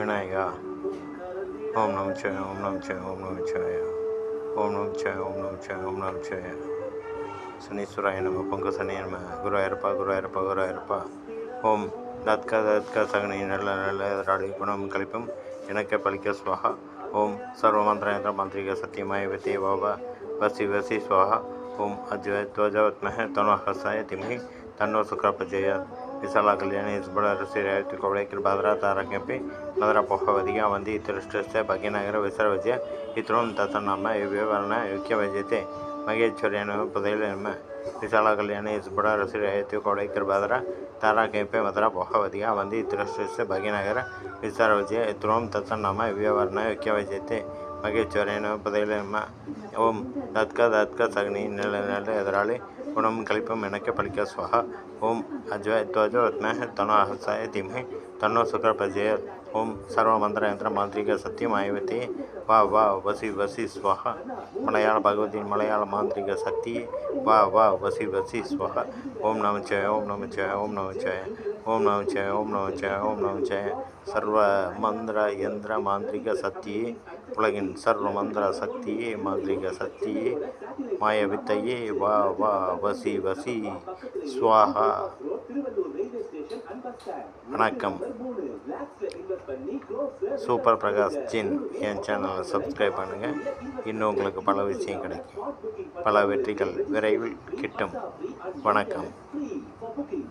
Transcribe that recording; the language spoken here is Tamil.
விநாயகா. ஓம் நம சிவாய, ஓம் நம சிவாய, ஓம் நம சிவாய, ஓம் நம சிவாய, ஓம் நம சிவாய, ஓம் நம சிவாய. சனீஸ்வராய நம, பொங்க சனி நம, குருவாயூரப்பா குருவாயூரப்பா குருவாயூரப்பா. ஓம் தத்க சகனி நல்ல நல்ல எதிராளி குணம் கழிப்பும் எனக்கு பலிக்க ஸ்வாஹா. ஓம் சர்வமந்திர மாந்திரிக சத்தியமாய வித்தே வாவா வசி வசி ஸ்வாஹா. ஓம் அஜ்வத்வஜவத்மஹ தனோஹசாய திமஹி தன்னோ சுக்ரபஜயாத். விசாலா கல்யாணி சுபட ருசிராயத்து கோவளை கிருபாதரா தாரகப்பி மதுரா பொஹவதிகா வந்தி திருஷ்டஸ்த பகிநகர விசரவஜ்ய இத்ரோம் தத்தநாம விவரண யுக்கிய வஜ்யತೆ மகேஸ்வரியன புதையில நம்ம. விசாலா கல்யாணி சுபட ருசிராயத்து கோவளை கிருபாதரா தாரகப்பி மதுரா பொஹவதிகா வந்தி திருஷ்டஸ்த பகிநகர விசரவஜ்ய இத்ரோம் தத்தநாம விவரண யுக்கிய வஜ்யತೆ மகேஸ்வரியன புதையில நம்ம. ஓம் தத்க சகனி நல்ல நல்ல எதிராளி குணம் கழிப்பும் எனக்கு பலிக்க ஸ்வாஹா. ஓம் அஜ்வத்வஜவத்மஹ தனோஹசாய திமஹி தன்னோ சுக்ரபஜயாத். ஓம் சர்வமந்திர மாந்திரிக சத்தியமாய வித்தே வா வா வசி வசி ஸ்வாஹா. மலையாள பகவதியின் மலையாள மாந்திரிக சக்தியே வா வா வசி வசி ஸ்வாஹா. ஓம் நமச்சிவாய, ஓம் நமச்சிவாய, ஓம் நமச்சிவாய, ஓம் நமச்சிவாய, ஓம் நமச்சிவாய, ஓம் நமச்சிவாய. சர்வ மந்திர யந்திர மாந்திரிக சக்தியே, உலகின் சர்வ மந்திர சக்தியே, மாந்திரிக சக்தியே, மாய வித்தையே வா வா வசி வசி ஸ்வாஹா. வணக்கம். சூப்பர் பிரகாஷ் ஜின் என் சேனலை சப்ஸ்கிரைப் பண்ணுங்கள். இன்னும் உங்களுக்கு பல விஷயம் கிடைக்கும். பல வெற்றிகள் விரைவில் கிட்டும். வணக்கம்.